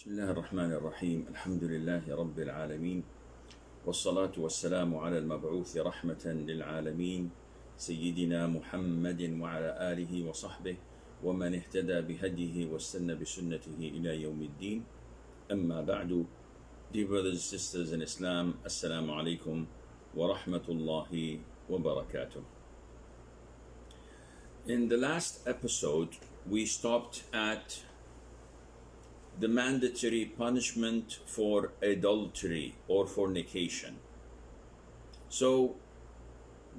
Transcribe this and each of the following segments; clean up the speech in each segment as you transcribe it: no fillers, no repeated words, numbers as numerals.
بسم الله الرحمن الرحيم الحمد لله رب العالمين والصلاة والسلام على المبعوث رحمة للعالمين سيدنا محمد وعلى آله وصحبه ومن اهتدى بهديه واستنى بسنته إلى يوم الدين. أما بعد, dear brothers and sisters in Islam, Assalamu alaikum wa rahmatullahi wa barakatuh. In the last episode, we stopped at the mandatory punishment for adultery or fornication. So,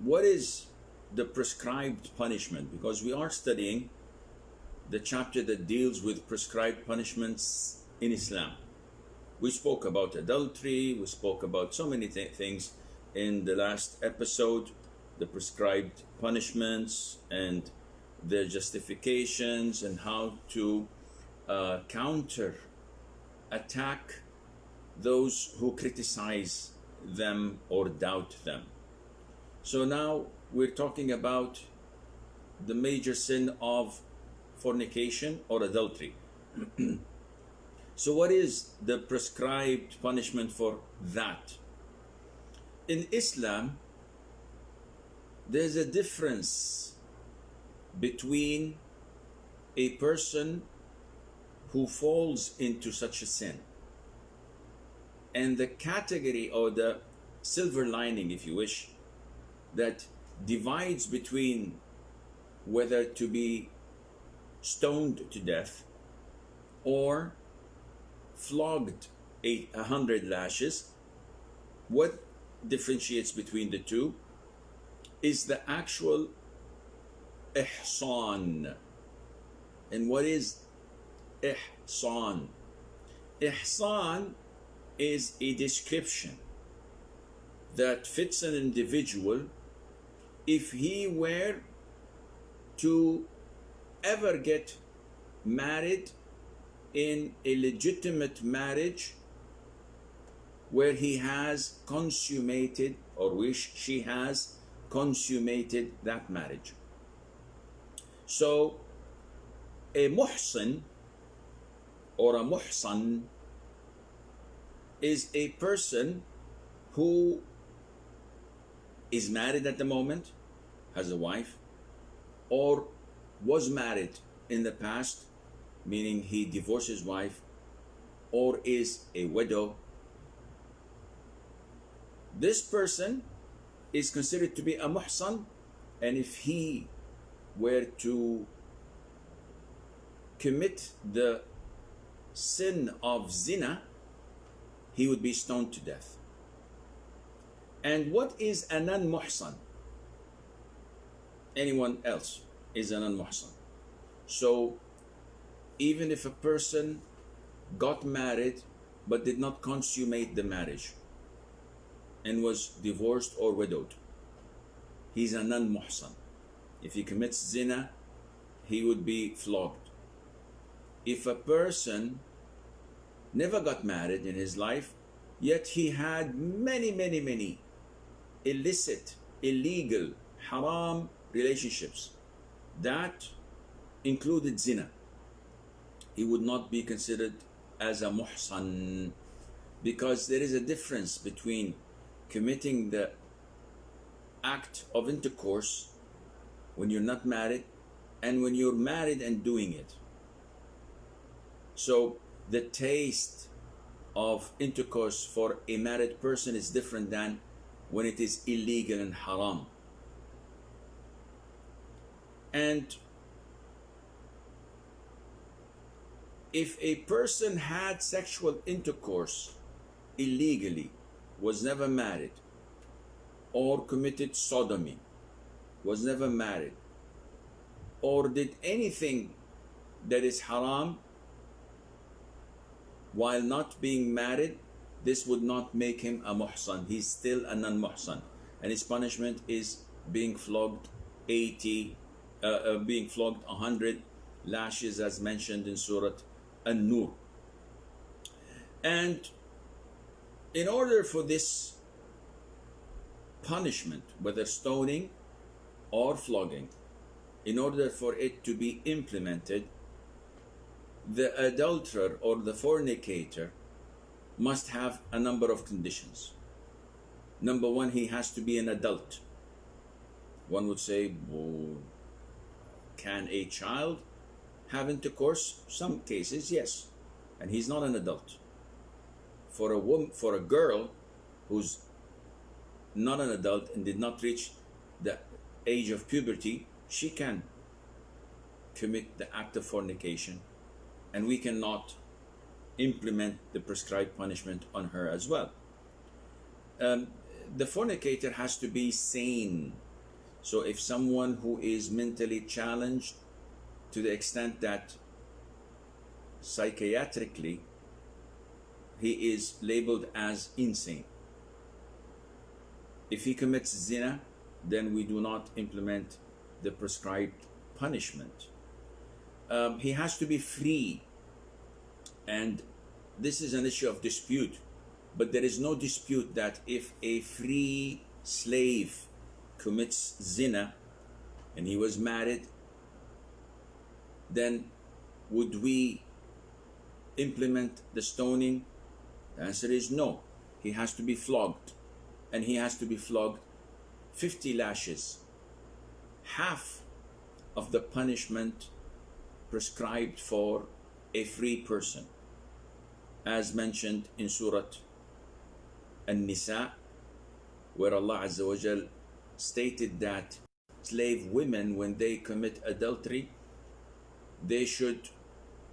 what is the prescribed punishment? Because we are studying the chapter that deals with prescribed punishments in Islam. We spoke about adultery, we spoke about so many things in the last episode, the prescribed punishments and the justifications and how to counter attack those who criticize them or doubt them. So now we're talking about the major sin of fornication or adultery. So what is the prescribed punishment for that? In Islam, there's a difference between a person who falls into such a sin and the category or the silver lining, if you wish, that divides between whether to be stoned to death or flogged 100 lashes. What differentiates between the two is the actual ihsan. And what is ihsan? Ihsan is a description that fits an individual if he were to ever get married in a legitimate marriage where he has consummated or she has consummated that marriage. So a muhsin or a muhsan is a person who is married at the moment, has a wife, or was married in the past, meaning he divorced his wife, or is a widow. This person is considered to be a muhsan, and if he were to commit the sin of zina, he would be stoned to death. And what is a non-muhsan? Anyone else is a non-muhsan. So even if a person got married but did not consummate the marriage and was divorced or widowed, he's a non-muhsan. If he commits zina, he would be flogged. If a person never got married in his life, yet he had many illicit, illegal, haram relationships that included zina, he would not be considered as a muhsan, because there is a difference between committing the act of intercourse when you're not married and when you're married and doing it. So the taste of intercourse for a married person is different than when it is illegal and haram. And if a person had sexual intercourse illegally, was never married, or committed sodomy, was never married, or did anything that is haram while not being married, this would not make him a muhsan. He's still a non-muhsan, and his punishment is being flogged 100 lashes, as mentioned in Surah An-Nur. And in order for this punishment, whether stoning or flogging, in order for it to be implemented, the adulterer or the fornicator must have a number of conditions. Number one, he has to be an adult. One would say, well, can a child have intercourse? Some cases, yes, and he's not an adult. For a woman, for a girl who's not an adult and did not reach the age of puberty, she can commit the act of fornication, and we cannot implement the prescribed punishment on her as well. The fornicator has to be sane. So if someone who is mentally challenged to the extent that psychiatrically he is labeled as insane, if he commits zina, then we do not implement the prescribed punishment. He has to be free, and this is an issue of dispute, but there is no dispute that if a free slave commits zina and he was married, then would we implement the stoning? The answer is no. He has to be flogged, and he has to be flogged 50 lashes, half of the punishment prescribed for a free person, as mentioned in Surah An-Nisa, where Allah Azza wa Jal stated that slave women, when they commit adultery, they should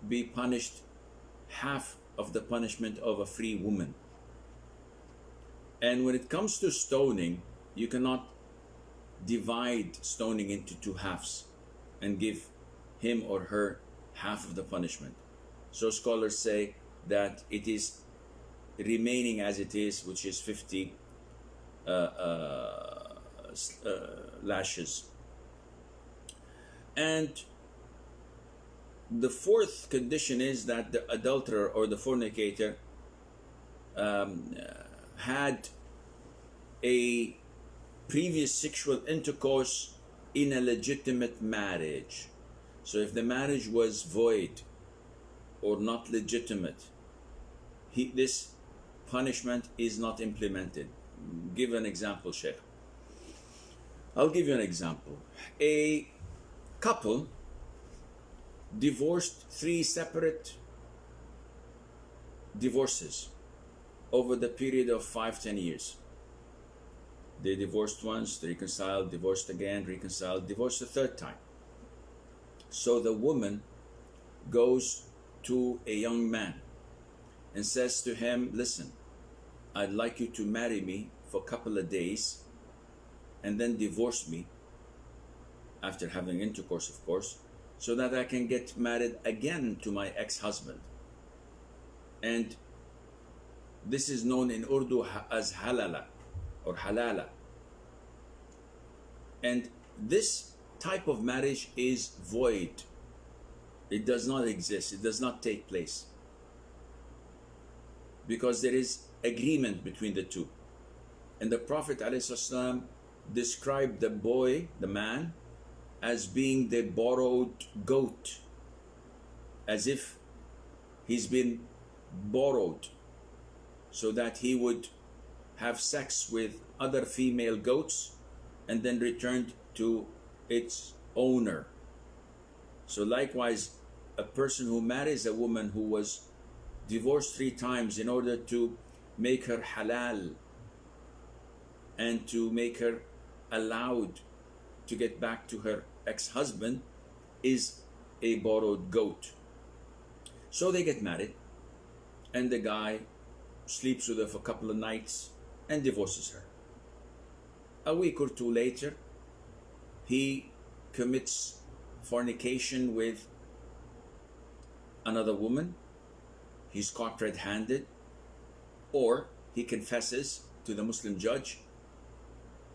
be punished half of the punishment of a free woman. And when it comes to stoning, you cannot divide stoning into two halves and give him or her half of the punishment. So scholars say that it is remaining as it is, which is 50 lashes. And the fourth condition is that the adulterer or the fornicator had a previous sexual intercourse in a legitimate marriage. So if the marriage was void or not legitimate, this punishment is not implemented. Give an example, Sheikh. I'll give you an example. A couple divorced 3 separate divorces over the period of 5-10 years. They divorced once, reconciled, divorced again, reconciled, divorced a third time. So the woman goes to a young man and says to him, listen, I'd like you to marry me for a couple of days and then divorce me after having intercourse, of course, so that I can get married again to my ex-husband. And this is known in Urdu as halala or halala. And this type of marriage is void. It does not exist. It does not take place, because there is agreement between the two. And the Prophet ﷺ described the boy, the man, as being the borrowed goat, as if he's been borrowed, so that he would have sex with other female goats and then returned to its owner. So likewise, a person who marries a woman who was divorced 3 times in order to make her halal and to make her allowed to get back to her ex-husband is a borrowed goat. So they get married, and the guy sleeps with her for a couple of nights and divorces her. A week or 2 later, he commits fornication with another woman. He's caught red-handed, or he confesses to the Muslim judge.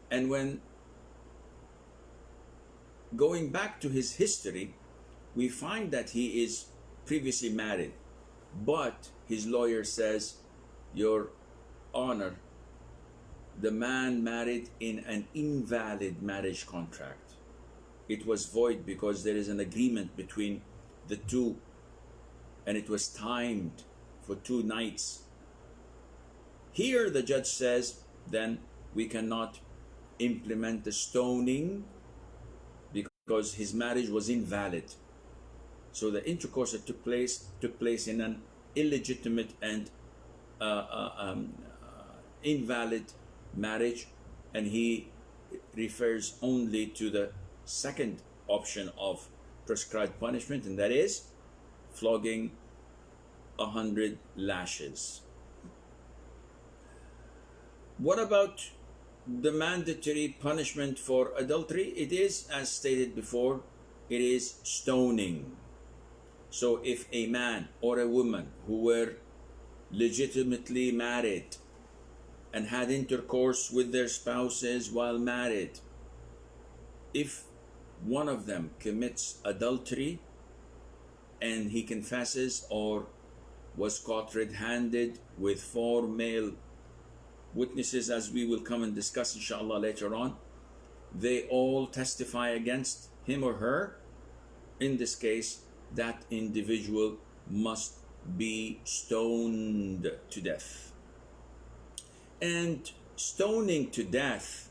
And when going back to his history, we find that he is previously married, but his lawyer says, Your Honor, the man married in an invalid marriage contract. It was void because there is an agreement between the two and it was timed for 2 nights. Here the judge says, then we cannot implement the stoning because his marriage was invalid. So the intercourse that took place in an illegitimate and invalid marriage, and he refers only to the second option of prescribed punishment, and that is flogging 100 lashes. What about the mandatory punishment for adultery? It is, as stated before, it is stoning. So if a man or a woman who were legitimately married and had intercourse with their spouses while married, if one of them commits adultery and he confesses or was caught red-handed with 4 male witnesses, as we will come and discuss inshallah later on, they all testify against him or her, in this case that individual must be stoned to death. And stoning to death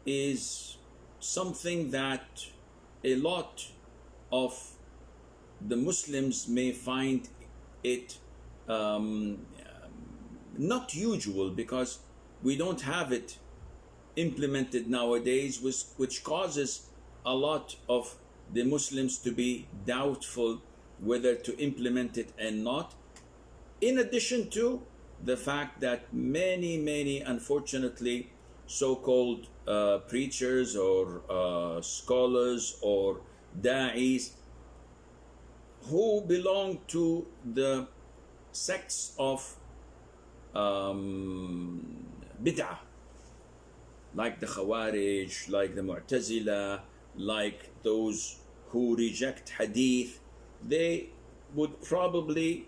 is something that a lot of the Muslims may find it not usual, because we don't have it implemented nowadays, which causes a lot of the Muslims to be doubtful whether to implement it and not. In addition to the fact that many unfortunately so-called preachers or scholars or da'is who belong to the sects of bid'ah, like the Khawarij, like the Mu'tazila, like those who reject hadith, they would probably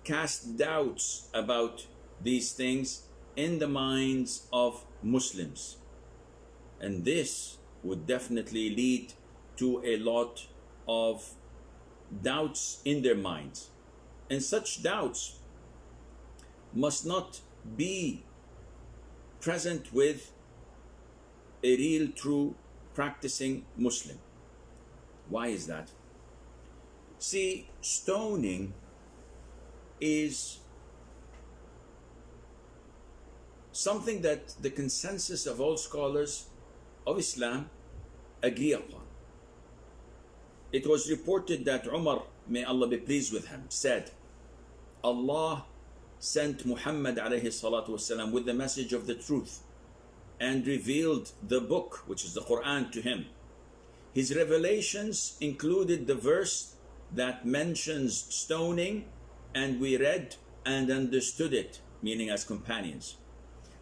cast doubts about these things in the minds of Muslims, and this would definitely lead to a lot of doubts in their minds, and such doubts must not be present with a real true practicing Muslim. Why is that? See, stoning is something that the consensus of all scholars of Islam agree upon. It was reported that Umar, may Allah be pleased with him, said, Allah sent Muhammad alayhi salatu wasalam with the message of the truth and revealed the book, which is the Qur'an, to him. His revelations included the verse that mentions stoning, and we read and understood it, meaning as companions.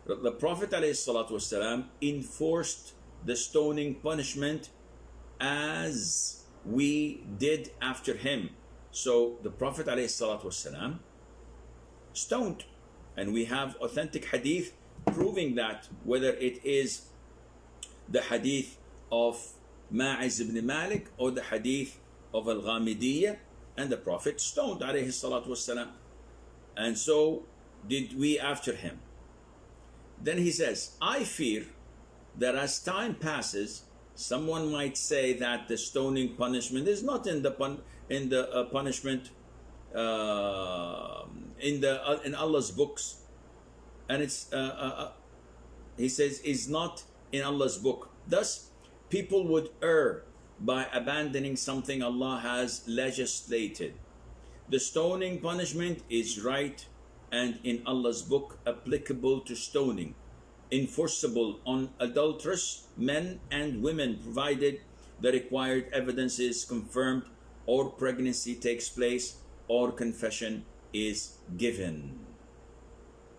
The Prophet alayhi salatu wasalam enforced the stoning punishment as we did after him. So the Prophet alayhi salatu wasalam stoned, and we have authentic hadith proving that, whether it is the hadith of Ma'iz ibn Malik or the hadith of Al-Ghamidiyya, and the Prophet stoned alayhi salatu wasalam, and so did we after him. Then he says, I fear that as time passes, someone might say that the stoning punishment is not in the punishment in Allah's books, and it's he says is not in Allah's book. Thus, people would err by abandoning something Allah has legislated. The stoning punishment is right and in Allah's book, applicable to stoning, enforceable on adulterous men and women, provided the required evidence is confirmed, or pregnancy takes place, or confession is given.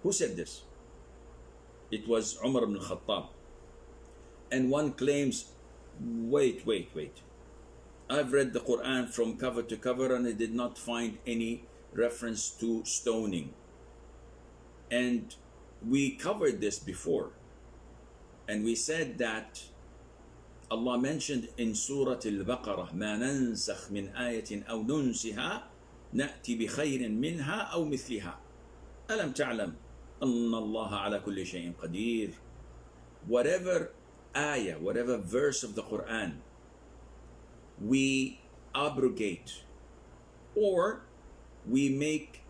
Who said this? It was Umar ibn Khattab. And one claims, wait. I've read the Qur'an from cover to cover and I did not find any reference to stoning. And we covered this before. And we said that Allah mentioned in Surah Al-Baqarah, مَا نَنْسَخْ مِنْ آيَةٍ أَوْ نُنْسِهَا نأتي بخير منها أو مثلها ألم تعلم أن الله على كل شيء قدير. Whatever ayah, whatever verse of the Qur'an we abrogate or we make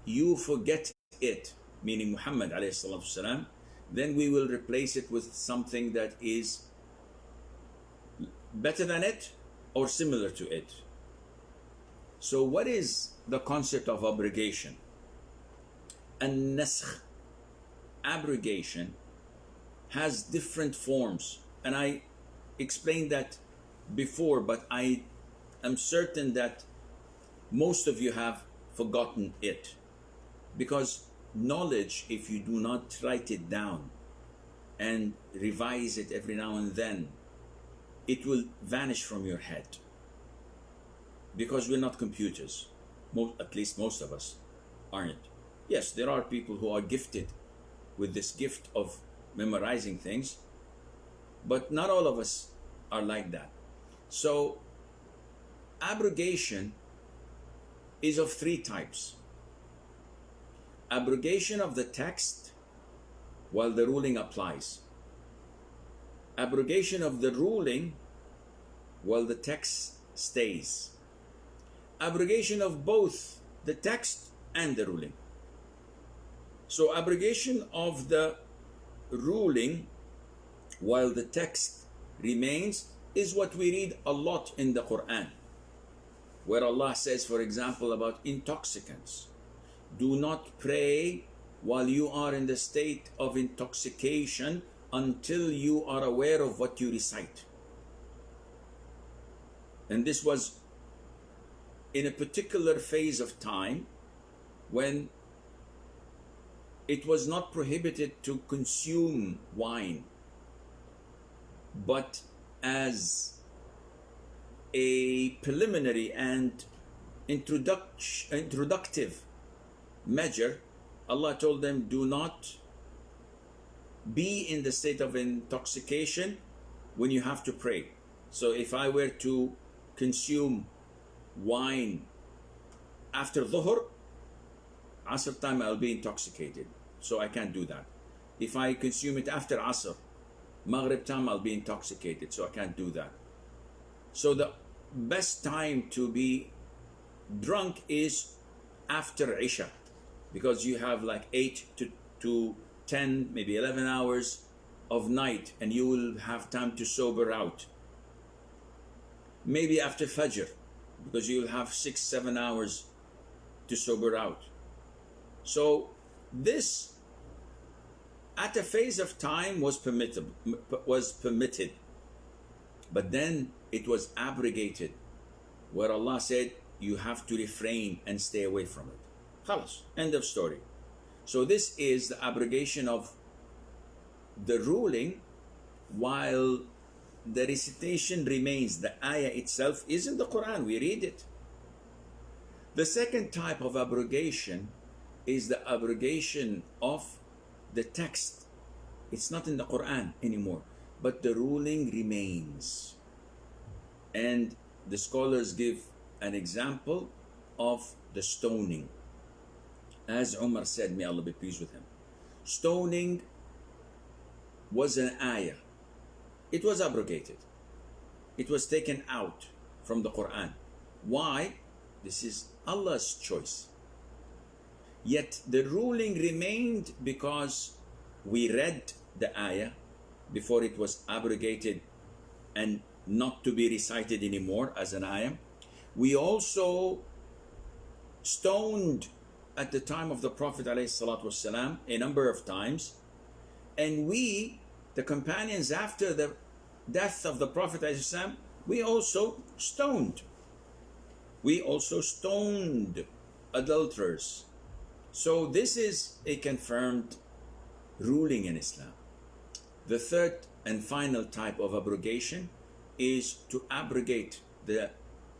you forget it, meaning Muhammad alayhi salatu wasalam, then we will replace it with something that is better than it or similar to it. So what is the concept of abrogation? An-naskh, abrogation, has different forms, and I explained that before, but I am certain that most of you have forgotten it, because knowledge, if you do not write it down and revise it every now and then, it will vanish from your head, because we're not computers. At least most of us aren't. Yes, there are people who are gifted with this gift of memorizing things, but not all of us are like that. So abrogation is of three types. Abrogation of the text while the ruling applies. Abrogation of the ruling while the text stays. Abrogation of both the text and the ruling. So abrogation of the ruling while the text remains is what we read a lot in the Qur'an, where Allah says, for example, about intoxicants, do not pray while you are in the state of intoxication until you are aware of what you recite. And this was in a particular phase of time when it was not prohibited to consume wine, but as a preliminary and introductive measure, Allah told them, do not be in the state of intoxication when you have to pray. So if I were to consume wine after Dhuhr, Asr time, I'll be intoxicated, so I can't do that. If I consume it after Asr, Maghrib time, I'll be intoxicated, so I can't do that. So the best time to be drunk is after Isha, because you have like 8 to 10, maybe 11 hours of night, and you will have time to sober out. Maybe after Fajr, because you will have 6-7 hours to sober out. So this, at a phase of time, was permitted, but then it was abrogated, where Allah said you have to refrain and stay away from it. Khalas, end of story. So this is the abrogation of the ruling while the recitation remains. The ayah itself is in the Qur'an, we read it. The second type of abrogation is the abrogation of the text. It's not in the Qur'an anymore, but the ruling remains. And the scholars give an example of the stoning. As Umar said, may Allah be pleased with him, stoning was an ayah. It was abrogated. It was taken out from the Qur'an. Why? This is Allah's choice. Yet the ruling remained because we read the ayah before it was abrogated and not to be recited anymore as an ayah. We also stoned at the time of the Prophet ﷺ a number of times, and we, the companions after the death of the Prophet ﷺ, we also stoned. We also stoned adulterers. So this is a confirmed ruling in Islam. The third and final type of abrogation is to abrogate the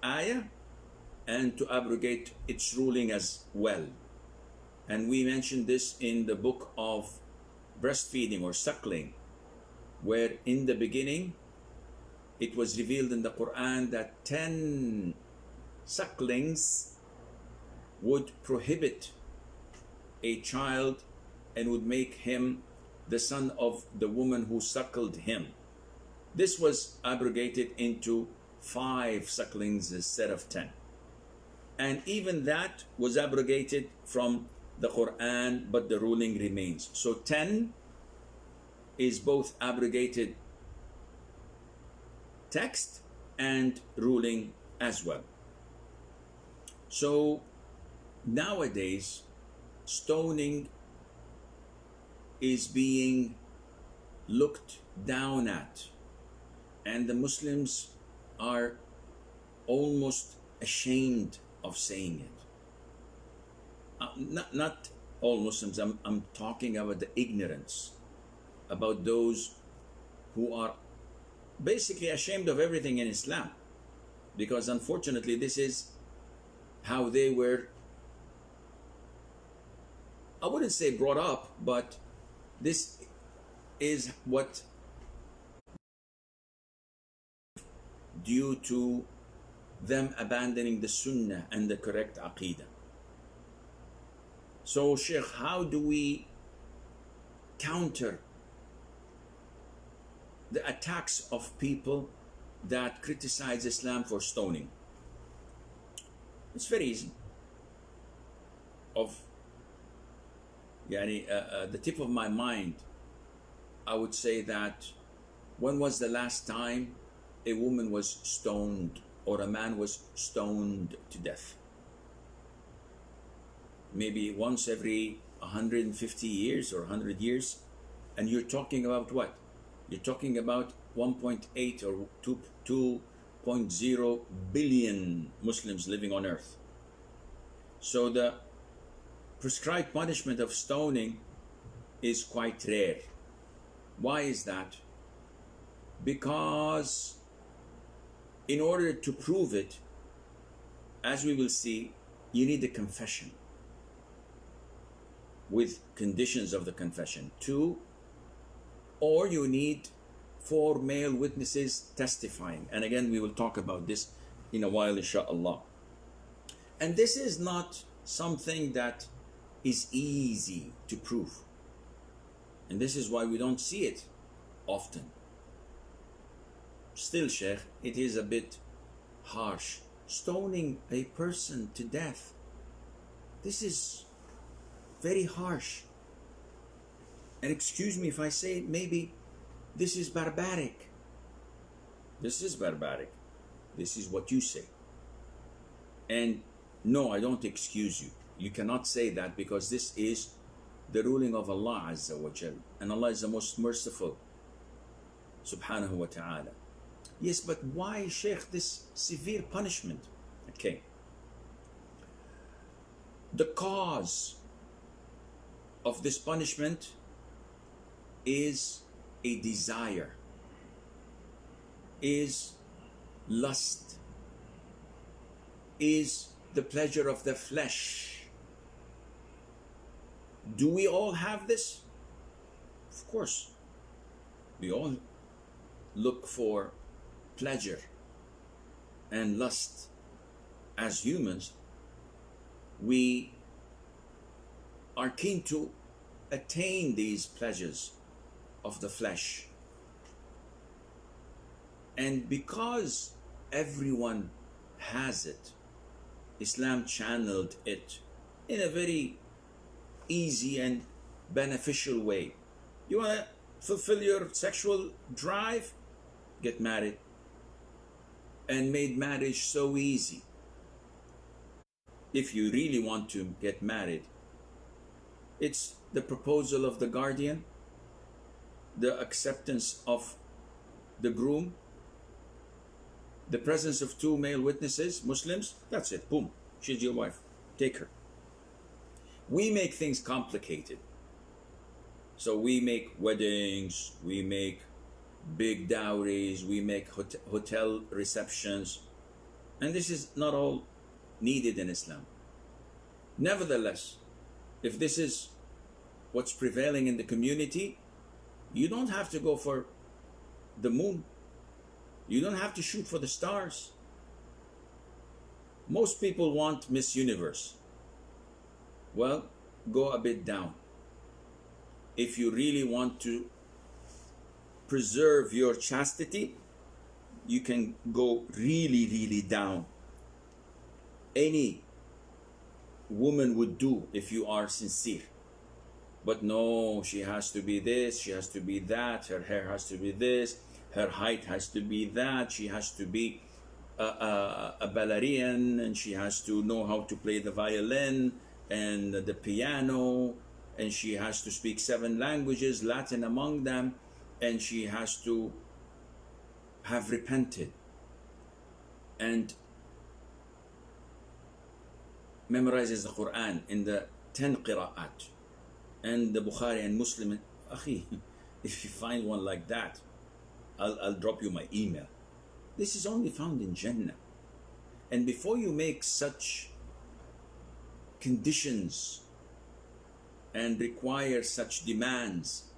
ayah and to abrogate its ruling as well. And we mentioned this in the book of breastfeeding or suckling, where in the beginning it was revealed in the Qur'an that 10 sucklings would prohibit a child and would make him the son of the woman who suckled him. This was abrogated into 5 sucklings instead of 10. And even that was abrogated from the Qur'an, but the ruling remains. So 10 is both abrogated text and ruling as well. So nowadays, stoning is being looked down at, and the Muslims are almost ashamed of saying it. Not all Muslims, I'm talking about the ignorance, about those who are basically ashamed of everything in Islam, because unfortunately this is how they were, I wouldn't say brought up, but this is what, due to them abandoning the Sunnah and the correct Aqidah. So Sheikh, how do we counter the attacks of people that criticize Islam for stoning? It's very easy. The tip of my mind, I would say that when was the last time a woman was stoned or a man was stoned to death? Maybe once every 150 years or 100 years. And you're talking about what? You're talking about 1.8 or 2.0 billion Muslims living on earth. So the prescribed punishment of stoning is quite rare. Why is that? Because in order to prove it, as we will see, you need a confession with conditions of the confession. 2, or you need 4 male witnesses testifying. And again, we will talk about this in a while, inshallah. And this is not something that is easy to prove. And this is why we don't see it often. Still, Sheikh, it is a bit harsh. Stoning a person to death, this is very harsh. And excuse me if I say maybe this is barbaric. This is barbaric. This is what you say. And no, I don't excuse you. You cannot say that, because this is the ruling of Allah Azza wa Jal. And Allah is the most merciful, subhanahu wa ta'ala. Yes, but why, Sheikh, this severe punishment? Okay. The cause of this punishment is a desire, is lust, is the pleasure of the flesh. Do we all have this? Of course. We all look for pleasure and lust. As humans, we are keen to attain these pleasures of the flesh. And because everyone has it, Islam channeled it in a very easy and beneficial way. You want to fulfill your sexual drive? Get married. And made marriage so easy. If you really want to get married, it's the proposal of the guardian, the acceptance of the groom, the presence of 2 male witnesses, Muslims. That's it. Boom. She's your wife. Take her. We make things complicated. So we make weddings, we make big dowries, we make hotel receptions. And this is not all needed in Islam. Nevertheless, if this is what's prevailing in the community, you don't have to go for the moon. You don't have to shoot for the stars. Most people want Miss Universe. Well, go a bit down. If you really want to preserve your chastity, you can go really, really down. Any woman would do if you are sincere. But no, she has to be this, she has to be that, her hair has to be this, her height has to be that, she has to be a ballerina, and she has to know how to play the violin and the piano, and she has to speak 7 languages, Latin among them, and she has to have repented and memorizes the Qur'an in the 10 qira'at, and the Bukhari and Muslim. Akhi, if you find one like that, I'll drop you my email. This is only found in Jannah. And before you make such conditions and require such demands,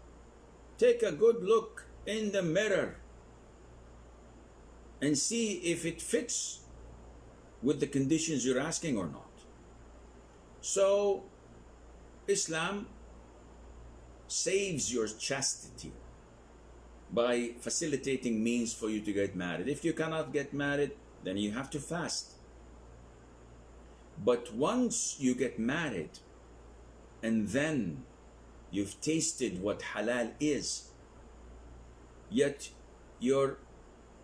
take a good look in the mirror and see if it fits with the conditions you're asking or not. So Islam saves your chastity by facilitating means for you to get married. If you cannot get married, then you have to fast. But once you get married and then you've tasted what halal is, yet your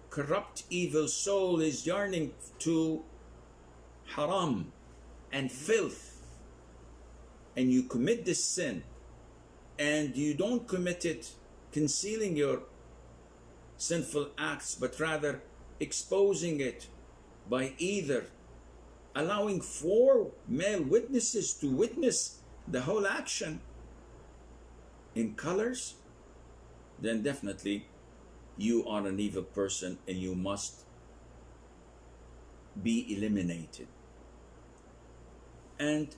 corrupt evil soul is yearning to haram and filth, and you commit this sin, and you don't commit it concealing your sinful acts, but rather exposing it by either allowing 4 male witnesses to witness the whole action in colors, then definitely you are an evil person and you must be eliminated. And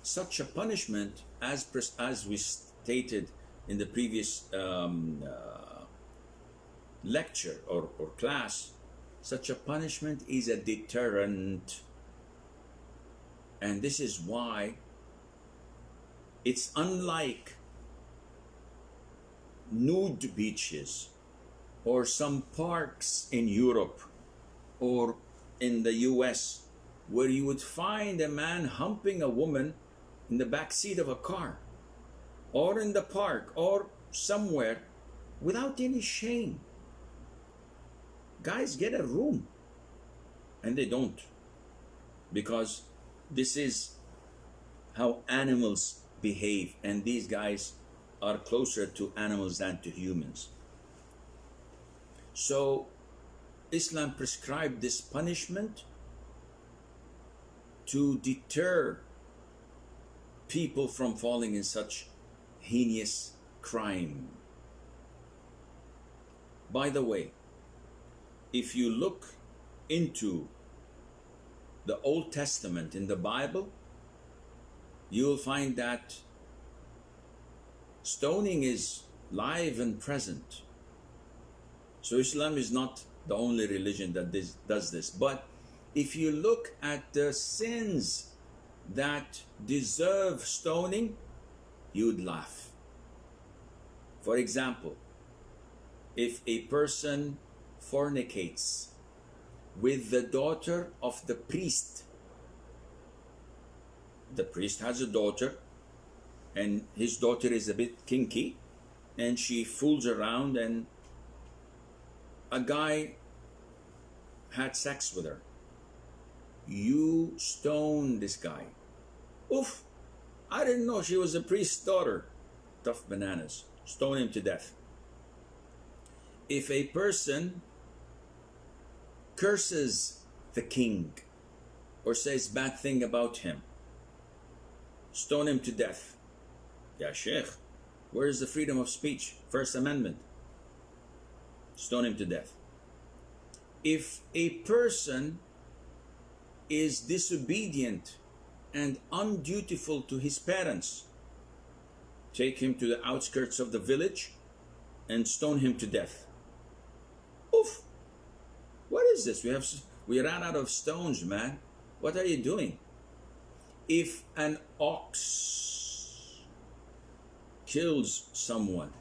such a punishment, as we stated in the previous lecture or class, such a punishment is a deterrent. And this is why it's unlike nude beaches or some parks in Europe or in the US, where you would find a man humping a woman in the back seat of a car or in the park or somewhere without any shame. Guys get a room, and they don't, because this is how animals behave, and these guys are closer to animals than to humans. So Islam prescribed this punishment to deter people from falling in such heinous crime. By the way, if you look into the Old Testament in the Bible, you will find that stoning is live and present. So Islam is not the only religion that does this. But if you look at the sins that deserve stoning, you'd laugh. For example, if a person fornicates with the daughter of the priest has a daughter, and his daughter is a bit kinky, and she fools around, and a guy had sex with her. You stone this guy. Oof, I didn't know she was a priest's daughter. Tough bananas. Stone him to death. If a person curses the king or says bad thing about him, stone him to death. Ya Sheikh, where is the freedom of speech? First Amendment. Stone him to death. If a person is disobedient and undutiful to his parents, take him to the outskirts of the village and stone him to death. Oof! What is this? We ran out of stones, man. What are you doing? If an ox kills someone,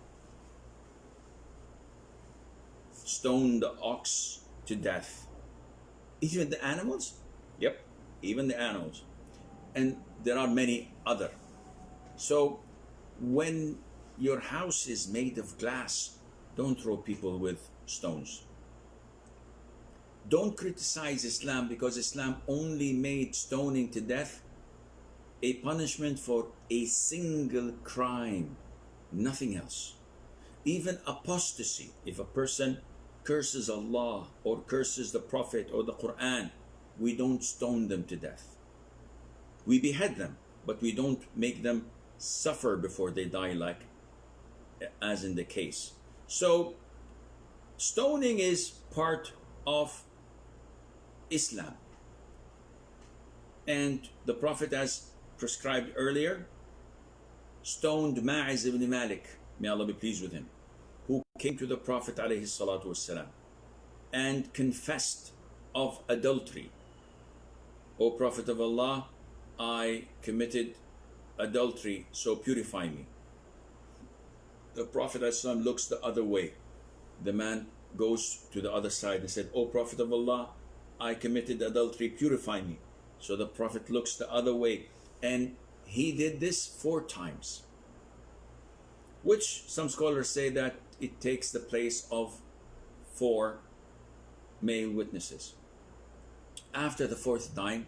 stone the ox to death. Even the animals? Yep, even the animals. And there are many other. So when your house is made of glass, don't throw people with stones. Don't criticize Islam because Islam only made stoning to death a punishment for a single crime, nothing else. Even apostasy, if a person curses Allah or curses the Prophet or the Qur'an, we don't stone them to death. We behead them, but we don't make them suffer before they die, like as in the case. So stoning is part of Islam, and the Prophet, as prescribed earlier, stoned Ma'iz ibn Malik, may Allah be pleased with him, who came to the Prophet alayhi salatu wasalam and confessed of adultery. O Prophet of Allah, I committed adultery, so purify me. The Prophet ﷺ looks the other way. The man goes to the other side and said, O Prophet of Allah, I committed adultery, purify me. So the Prophet looks the other way, and he did this 4 times, which some scholars say that it takes the place of 4 male witnesses. After the 4th time,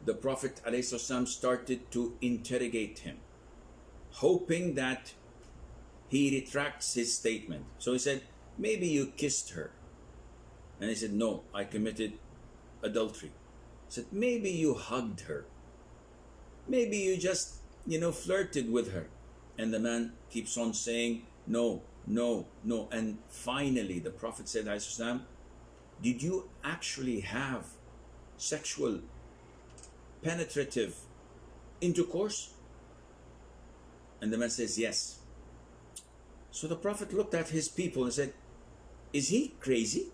the Prophet ﷺ started to interrogate him, hoping that he retracts his statement. So he said, maybe you kissed her. And he said, no, I committed adultery. He said, maybe you hugged her. Maybe you just, flirted with her. And the man keeps on saying, no, no, no. And finally, the Prophet said, did you actually have sexual penetrative intercourse? And the man says, yes. So the Prophet looked at his people and said, is he crazy?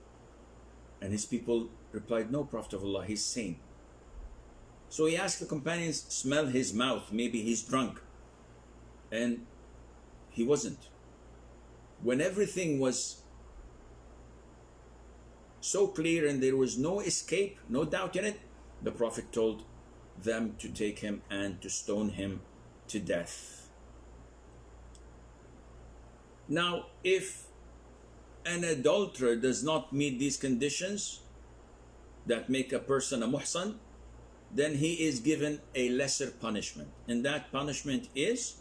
And his people replied, no, Prophet of Allah, he's sane. So he asked the companions, smell his mouth, maybe he's drunk. And he wasn't. When everything was so clear and there was no escape, no doubt in it, the Prophet told them to take him and to stone him to death. Now, if an adulterer does not meet these conditions that make a person a muhsan, then he is given a lesser punishment. And that punishment is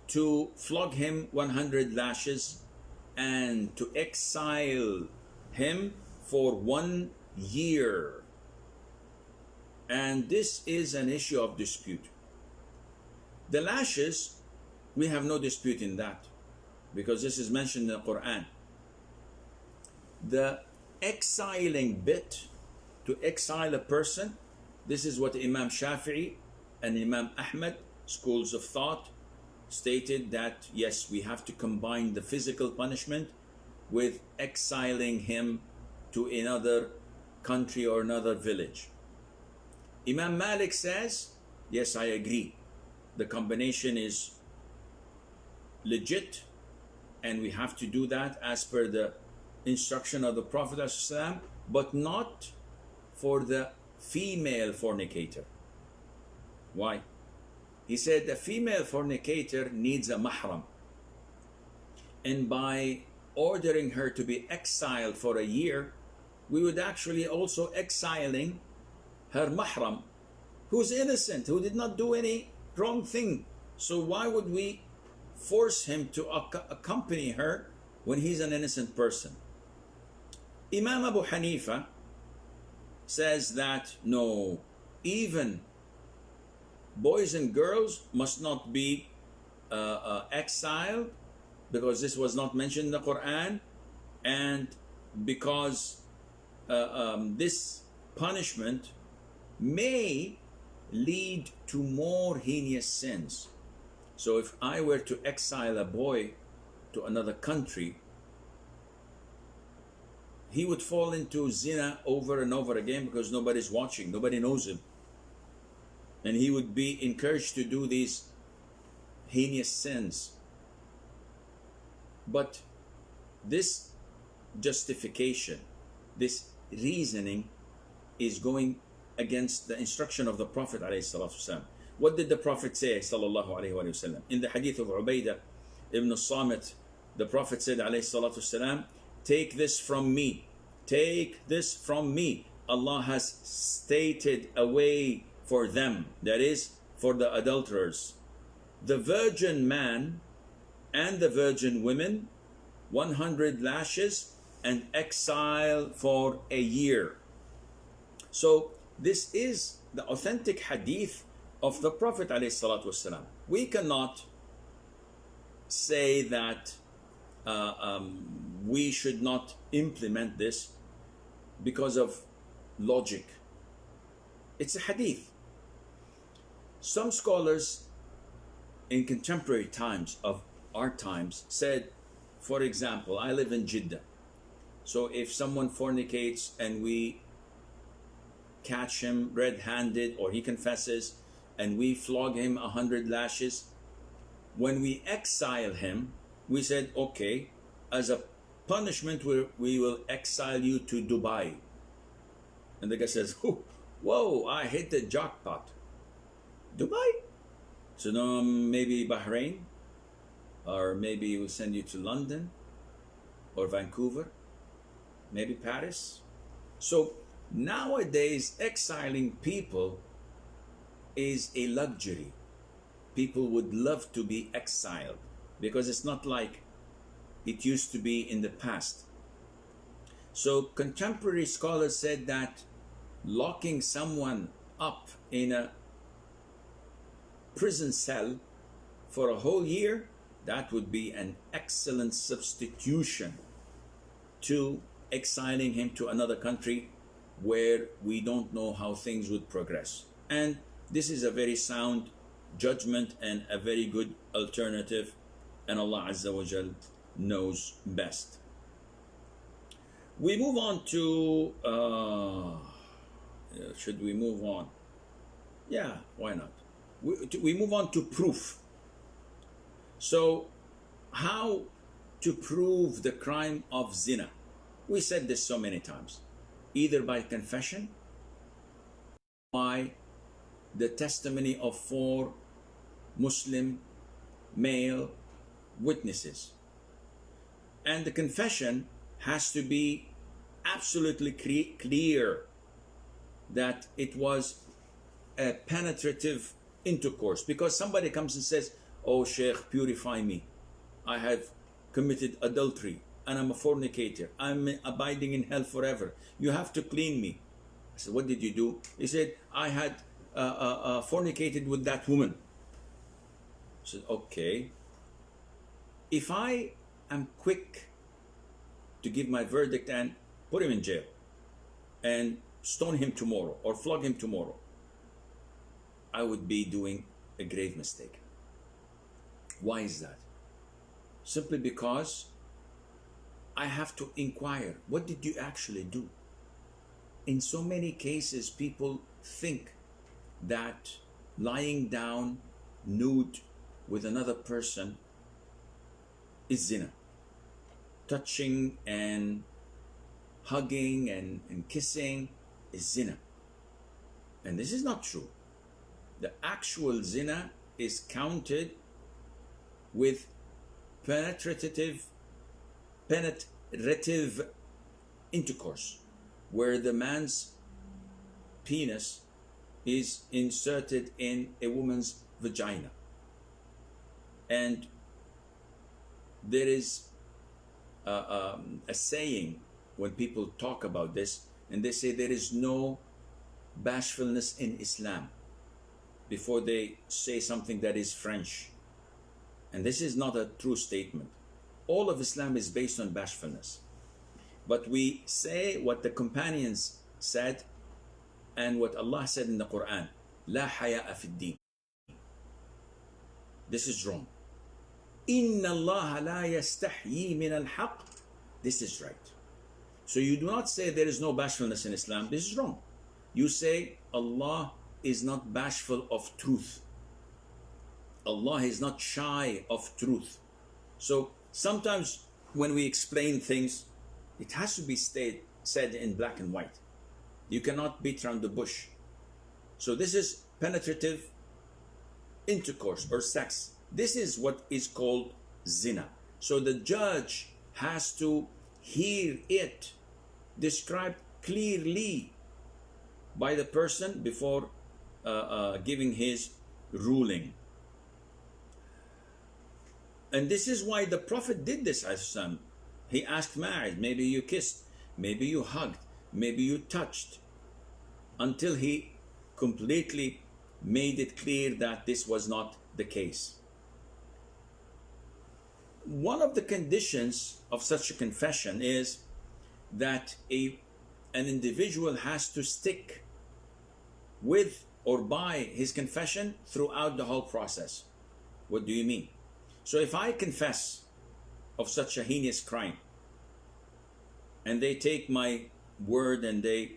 to flog him 100 lashes and to exile him for 1 year. And this is an issue of dispute. The lashes, we have no dispute in that, because this is mentioned in the Qur'an. The exiling bit, to exile a person, this is what Imam Shafi'i and Imam Ahmad, schools of thought, stated, that yes, we have to combine the physical punishment with exiling him to another country or another village. Imam Malik says, yes, I agree. The combination is legit, and we have to do that as per the instruction of the Prophet ﷺ, but not for the female fornicator. Why? He said the female fornicator needs a mahram, and by ordering her to be exiled for a year, we would actually also exiling her mahram, who's innocent, who did not do any wrong thing. So why would we force him to accompany her when he's an innocent person? Imam Abu Hanifa says that no, even boys and girls must not be exiled, because this was not mentioned in the Qur'an, and because this punishment may lead to more heinous sins. So if I were to exile a boy to another country, he would fall into zina over and over again, because nobody's watching, nobody knows him. and he would be encouraged to do these heinous sins. But this justification, this reasoning is going against the instruction of the Prophet ﷺ. What did the Prophet say ﷺ? In the hadith of Ubaidah ibn al-Samit, the Prophet said ﷺ, take this from me, take this from me. Allah has stated a way for them, that is, for the adulterers. The virgin man and the virgin women, 100 lashes and exile for a year. So this is the authentic hadith of the Prophet ﷺ. We cannot say that we should not implement this because of logic. It's a hadith. Some scholars in contemporary times of our times said, for example, I live in Jeddah. So if someone fornicates and we catch him red-handed, or he confesses and we flog him 100 lashes, when we exile him, we said, okay, as a punishment we will exile you to Dubai. And the guy says, whoa, I hit the jackpot. Dubai? So no, maybe Bahrain, or maybe we'll send you to London or Vancouver, maybe Paris. So nowadays, exiling people is a luxury. People would love to be exiled because it's not like it used to be in the past. So contemporary scholars said that locking someone up in a prison cell for a whole year, that would be an excellent substitution to exiling him to another country where we don't know how things would progress. And this is a very sound judgment and a very good alternative, and Allah Azza wa Jal knows best. We move on to should we move on? Yeah, why not? We move on to proof. So how to prove the crime of zina? We said this so many times, either by confession, by the testimony of 4 Muslim male witnesses. And the confession has to be absolutely clear that it was a penetrative intercourse, because somebody comes and says, oh Sheikh, purify me, I have committed adultery and I'm a fornicator, I'm abiding in hell forever, you have to clean me. I said, what did you do? He said, I had fornicated with that woman. I said, okay, if I am quick to give my verdict and put him in jail and stone him tomorrow or flog him tomorrow, I would be doing a grave mistake. Why is that? Simply because I have to inquire, what did you actually do? In so many cases, people think that lying down nude with another person is zina. Touching and hugging and kissing is zina. And this is not true. The actual zina is counted with penetrative intercourse, where the man's penis is inserted in a woman's vagina. And there is a saying when people talk about this, and they say there is no bashfulness in Islam before they say something that is French. And this is not a true statement. All of Islam is based on bashfulness. But we say what the companions said and what Allah said in the Qur'an. La haya'a fid din. This is wrong. Inna Allah la yastahyi min al-haq. This is right. So you do not say there is no bashfulness in Islam. This is wrong. You say Allah is not bashful of truth. Allah is not shy of truth. So sometimes when we explain things, it has to be said in black and white. You cannot beat around the bush. So this is penetrative intercourse or sex. This is what is called zina. So the judge has to hear it described clearly by the person before giving his ruling. And this is why the Prophet did this. He asked Ma'id, maybe you kissed, maybe you hugged, maybe you touched, until he completely made it clear that this was not the case. One of the conditions of such a confession is that an individual has to stick with or by his confession throughout the whole process. What do you mean? So if I confess of such a heinous crime, and they take my word and they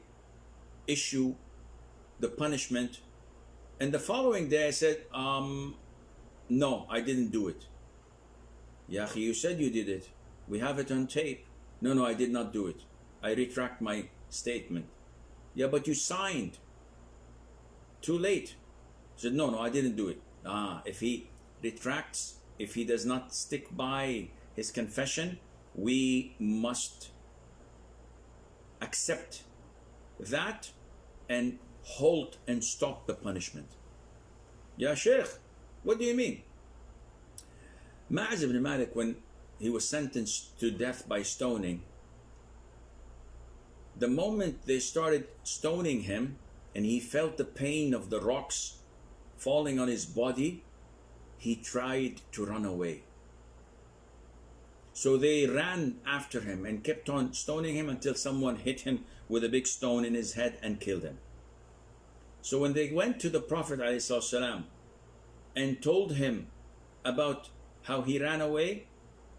issue the punishment, and the following day I said, no, I didn't do it. Ya akhi, you said you did it. We have it on tape. No, I did not do it. I retract my statement. Yeah, but you signed. Too late. I said, no, I didn't do it. If he retracts, if he does not stick by his confession, we must accept that and halt and stop the punishment. Ya Sheikh, what do you mean? Ma'az ibn Malik, when he was sentenced to death by stoning, the moment they started stoning him and he felt the pain of the rocks falling on his body, he tried to run away. So they ran after him and kept on stoning him until someone hit him with a big stone in his head and killed him. So when they went to the Prophet ﷺ and told him about how he ran away,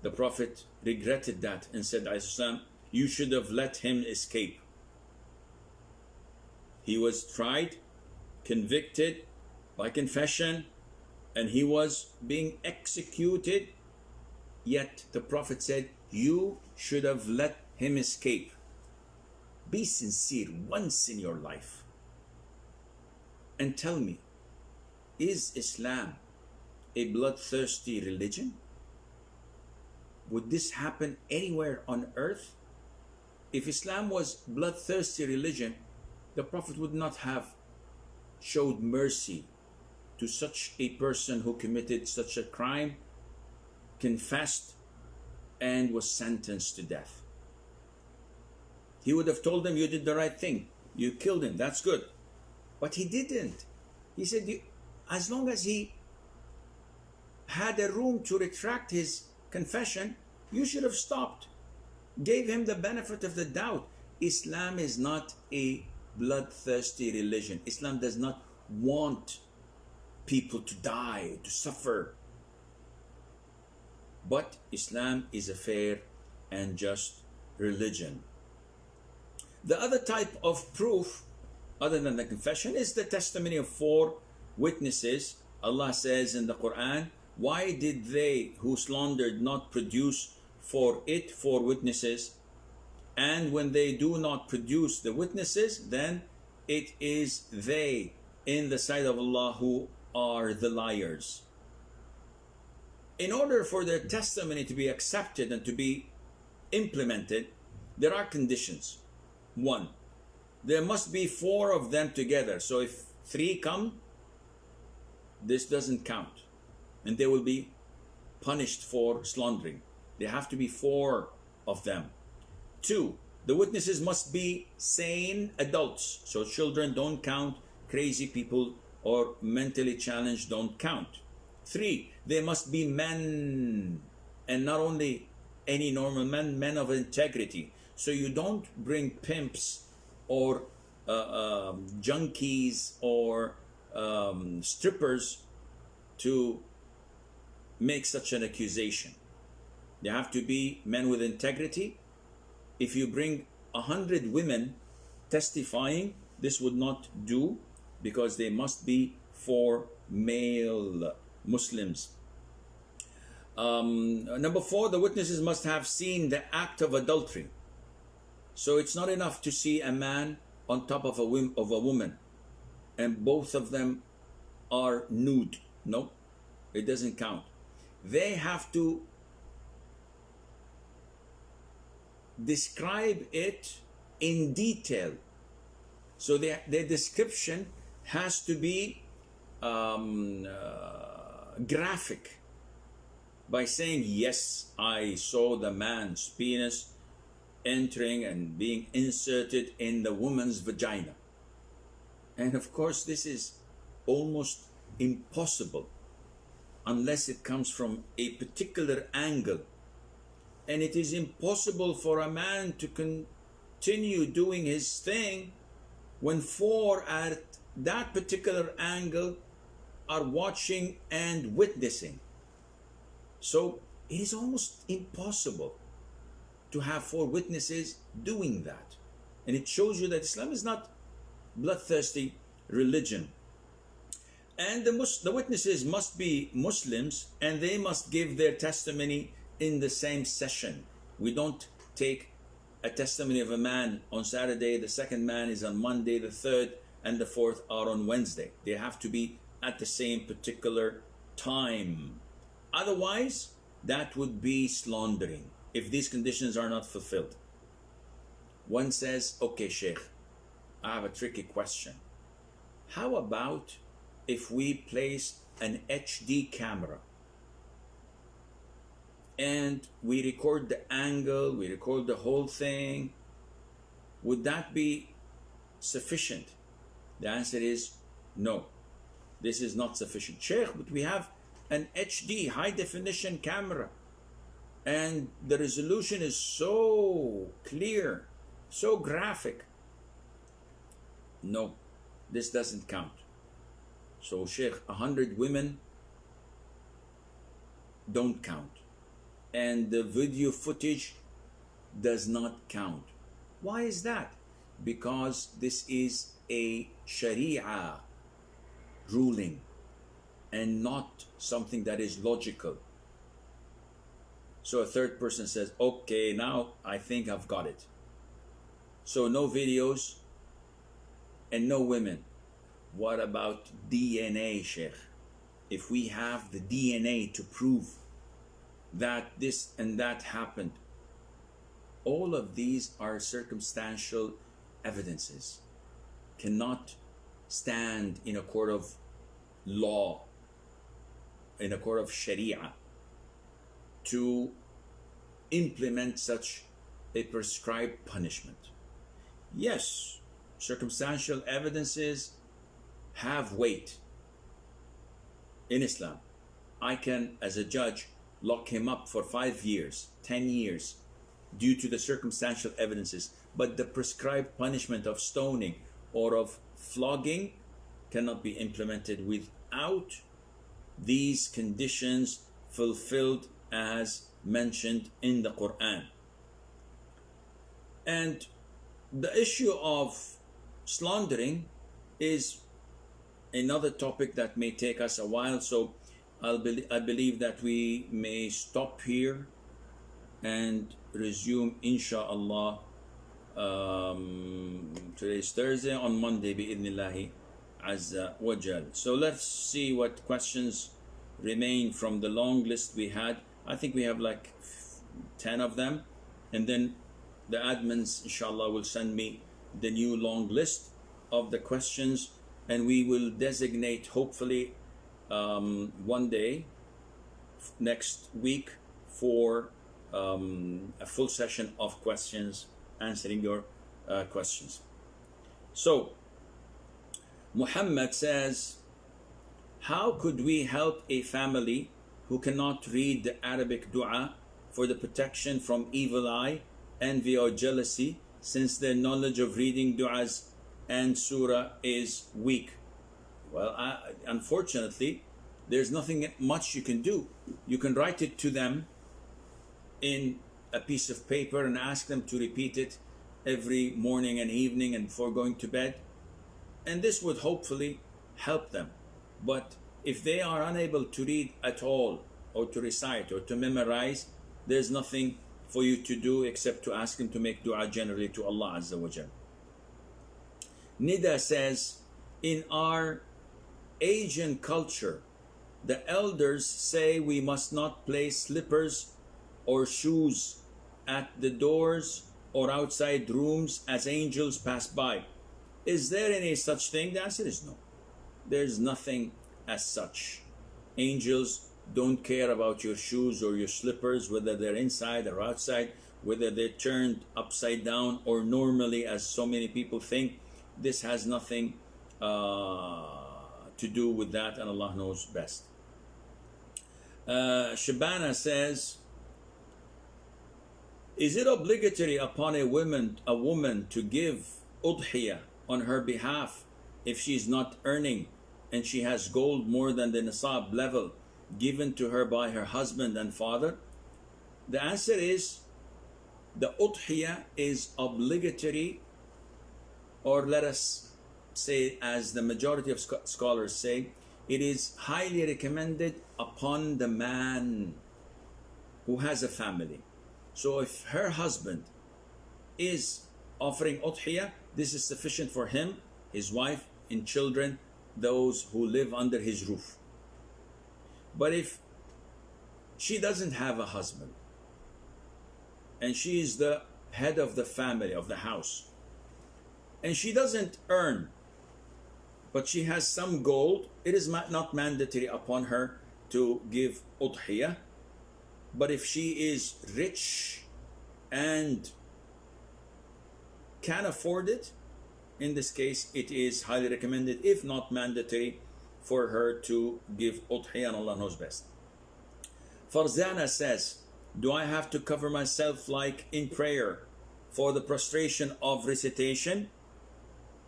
the Prophet regretted that and said, ﷺ, you should have let him escape. He was tried, convicted by confession, and he was being executed. Yet the Prophet said, you should have let him escape. Be sincere once in your life and tell me, is Islam a bloodthirsty religion? Would this happen anywhere on earth? If Islam was bloodthirsty religion, the Prophet would not have showed mercy to such a person who committed such a crime, confessed, and was sentenced to death. He would have told them, you did the right thing, you killed him, that's good. But he didn't. He said, as long as he had a room to retract his confession, you should have stopped. Gave him the benefit of the doubt. Islam is not a bloodthirsty religion. Islam does not want people to die, to suffer. But Islam is a fair and just religion. The other type of proof, other than the confession, is the testimony of 4 witnesses. Allah says in the Qur'an, why did they who slandered not produce for it 4 witnesses? And when they do not produce the witnesses, then it is they in the sight of Allah who are the liars. In order for their testimony to be accepted and to be implemented, there are conditions. 1, there must be 4 of them together. So if 3 come, this doesn't count, and they will be punished for slandering. There have to be 4 of them. 2, the witnesses must be sane adults. So children don't count, crazy people or mentally challenged don't count. 3, they must be men, and not only any normal men, men of integrity. So you don't bring pimps or junkies or strippers to make such an accusation. They have to be men with integrity. If you bring 100 women testifying, this would not do. because they must be for male Muslims. Number 4, the witnesses must have seen the act of adultery. So it's not enough to see a man on top of a woman and both of them are nude. No, it doesn't count. They have to describe it in detail. So their description has to be graphic, by saying, yes, I saw the man's penis entering and being inserted in the woman's vagina. And of course, this is almost impossible unless it comes from a particular angle. And it is impossible for a man to continue doing his thing when 4 at that particular angle are watching and witnessing. So it is almost impossible to have 4 witnesses doing that. And it shows you that Islam is not bloodthirsty religion. And the witnesses must be Muslims, and they must give their testimony in the same session. We don't take a testimony of a man on Saturday, the second man is on Monday, the third and the fourth are on Wednesday. They have to be at the same particular time. Otherwise, that would be slandering if these conditions are not fulfilled. One says, okay, Sheikh, I have a tricky question. How about if we place an HD camera and we record the angle, we record the whole thing? Would that be sufficient? The answer is no. This is not sufficient. Sheikh, but we have an HD, high definition camera, and the resolution is so clear, so graphic. No, this doesn't count. So Sheikh, 100 women don't count. And the video footage does not count. Why is that? Because this is a Sharia ruling and not something that is logical. So a third person says, okay, now I think I've got it. So no videos and no women. What about DNA, Sheikh? If we have the DNA to prove that this and that happened, all of these are circumstantial evidences, cannot stand in a court of law, in a court of Sharia, to implement such a prescribed punishment. Yes, circumstantial evidences have weight in Islam. I can, as a judge, lock him up for 5 years, 10 years, due to the circumstantial evidences. But the prescribed punishment of stoning or of flogging cannot be implemented without these conditions fulfilled as mentioned in the Qur'an. And the issue of slandering is another topic that may take us a while, so I believe that we may stop here and resume inshallah. Today's Thursday, on Monday bi'idhnillahi azza wa jal. So let's see what questions remain from the long list we had. I think we have like 10 of them, and then the admins inshallah will send me the new long list of the questions, and we will designate hopefully one day next week for a full session of questions, answering your questions. So Muhammad says, how could we help a family who cannot read the Arabic dua for the protection from evil eye, envy or jealousy, since their knowledge of reading du'as and surah is weak? Well, unfortunately, there's nothing much you can do. You can write it to them in a piece of paper and ask them to repeat it every morning and evening and before going to bed. And this would hopefully help them. But if they are unable to read at all, or to recite, or to memorize, there's nothing for you to do except to ask him to make dua generally to Allah Azza wa Jal. Nida says, in our Asian culture, the elders say we must not place slippers or shoes at the doors or outside rooms as angels pass by. Is there any such thing? The answer is no. There's nothing as such. Angels don't care about your shoes or your slippers, whether they're inside or outside, whether they're turned upside down or normally, as so many people think. This has nothing to do with that, and Allah knows best. Shabana says, is it obligatory upon a woman to give udhiyah on her behalf if she is not earning and she has gold more than the nisab level given to her by her husband and father? The answer is, the udhiyah is obligatory, or let us say, as the majority of scholars say, it is highly recommended upon the man who has a family. So if her husband is offering udhiyah, this is sufficient for him, his wife, and children, those who live under his roof. But if she doesn't have a husband, and she is the head of the family, of the house, and she doesn't earn, but she has some gold, it is not mandatory upon her to give udhiyah. But if she is rich and can afford it, in this case it is highly recommended, if not mandatory, for her to give udhiyah, and Allah knows best. Farzana says, do I have to cover myself like in prayer for the prostration of recitation?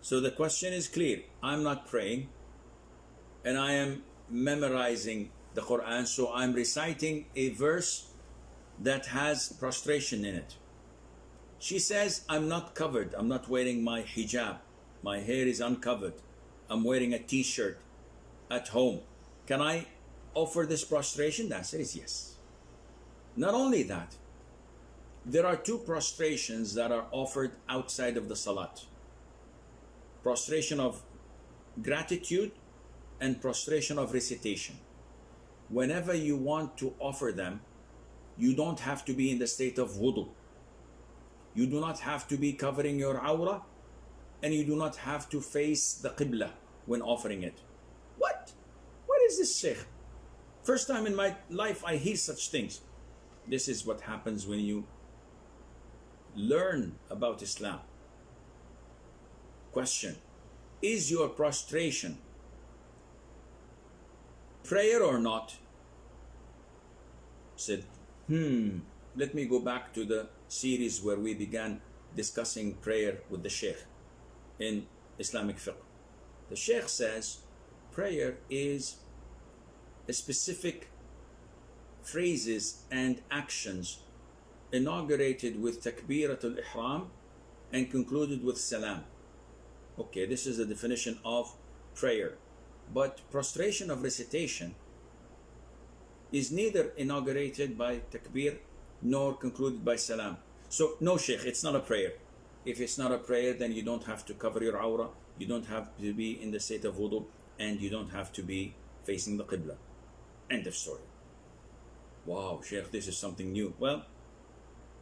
So the question is clear. I'm not praying and I am memorizing the Qur'an, so I'm reciting a verse that has prostration in it. She says, I'm not covered, I'm not wearing my hijab, my hair is uncovered, I'm wearing a t-shirt at home. Can I offer this prostration? The answer is yes. Not only that, there are two prostrations that are offered outside of the salat. Prostration of gratitude and prostration of recitation. Whenever you want to offer them, you don't have to be in the state of wudu. You do not have to be covering your awrah, and you do not have to face the qibla when offering it. What? What is this, Sheikh? First time in my life I hear such things. This is what happens when you learn about Islam. Question: is your prostration prayer or not? Said, let me go back to the series where we began discussing prayer with the Sheikh in Islamic fiqh. The Sheikh says prayer is a specific phrases and actions inaugurated with takbiratul ihram and concluded with salam. Okay, this is the definition of prayer. But prostration of recitation is neither inaugurated by takbir nor concluded by salam. So no, Sheikh, it's not a prayer. If it's not a prayer, then you don't have to cover your awrah, you don't have to be in the state of wudu, and you don't have to be facing the qibla. End of story. Wow, Sheikh, this is something new. Well,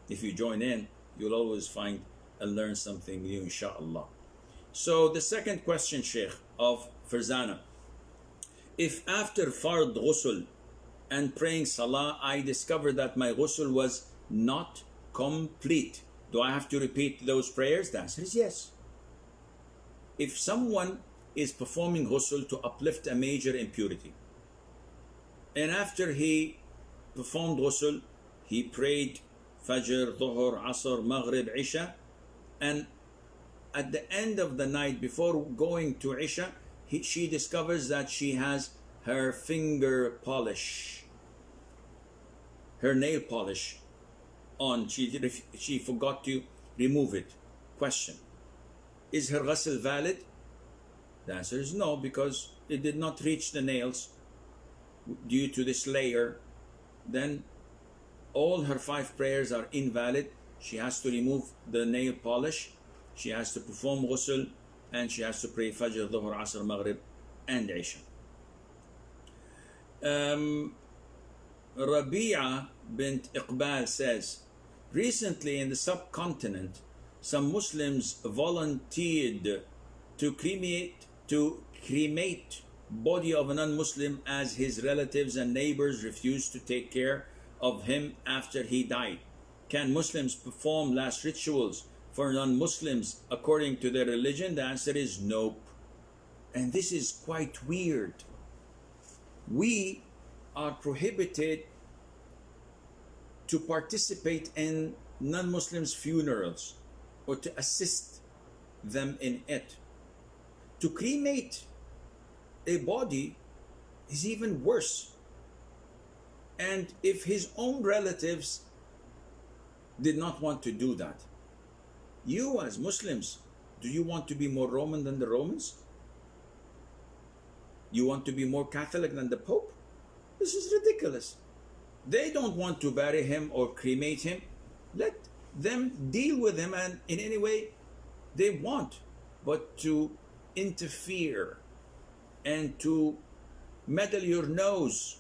if you join in, you'll always find and learn something new, inshallah. So the second question, Sheikh, of Farzana: if after fard ghusl and praying salah, I discover that my ghusl was not complete, do I have to repeat those prayers? The answer is yes. If someone is performing ghusl to uplift a major impurity, and after he performed ghusl, he prayed Fajr, Dhuhr, Asr, Maghrib, Isha, and at the end of the night, before going to Isha, she discovers that she has her finger polish, her nail polish on. She forgot to remove it. Question: is her ghusl valid? The answer is no, because it did not reach the nails due to this layer. Then all her 5 prayers are invalid. She has to remove the nail polish, she has to perform ghusl, and she has to pray Fajr, Dhuhr, Asr, Maghrib, and Isha. Rabi'a bint Iqbal says, recently in the subcontinent, some Muslims volunteered to cremate body of a non-Muslim as his relatives and neighbors refused to take care of him after he died. Can Muslims perform last rituals for non-Muslims according to their religion? The answer is nope. And this is quite weird. We are prohibited to participate in non-Muslims' funerals or to assist them in it. To cremate a body is even worse. And if his own relatives did not want to do that, you as Muslims, do you want to be more Roman than the Romans? You want to be more Catholic than the Pope? This is ridiculous. They don't want to bury him or cremate him. Let them deal with him and in any way they want. But to interfere and to meddle your nose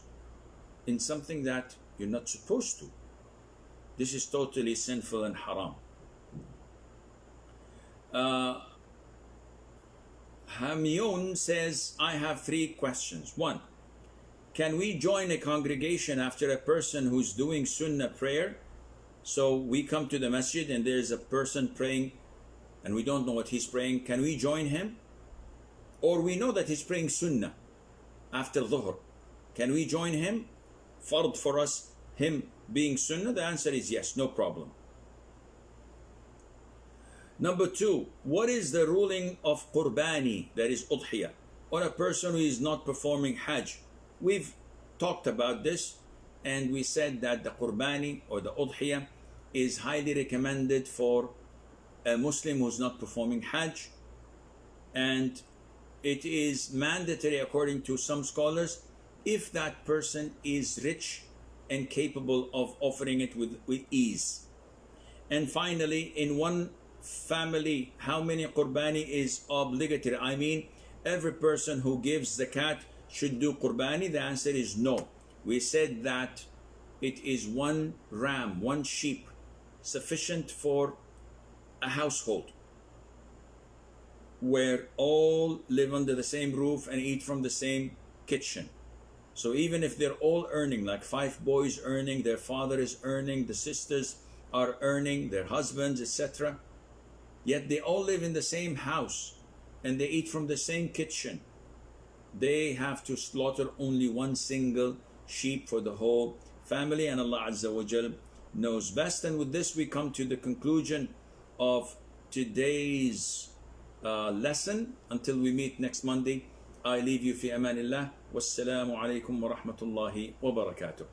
in something that you're not supposed to, this is totally sinful and haram. Hamyun says, I have 3 questions. 1, can we join a congregation after a person who's doing Sunnah prayer? So we come to the masjid and there's a person praying and we don't know what he's praying. Can we join him? Or we know that he's praying Sunnah after Dhuhr. Can we join him? Fard for us, him being Sunnah? The answer is yes, no problem. Number 2, what is the ruling of Purbani, that is Udhiyah, on a person who is not performing Hajj? We've talked about this and we said that the Purbani or the Udhiyah is highly recommended for a Muslim who's not performing Hajj, and it is mandatory according to some scholars if that person is rich and capable of offering it with ease. And finally, in one family, how many Qurbani is obligatory? I mean, every person who gives zakat should do Qurbani? The answer is no. We said that it is 1 ram, 1 sheep, sufficient for a household where all live under the same roof and eat from the same kitchen. So even if they're all earning, like 5 boys earning, their father is earning, the sisters are earning, their husbands, etc., yet they all live in the same house and they eat from the same kitchen, they have to slaughter only 1 single sheep for the whole family, and Allah Azza wa Jal knows best. And with this we come to the conclusion of today's lesson. Until we meet next Monday, I leave you fi amanillah. Wassalamu alaikum wa rahmatullahi wa barakatuh.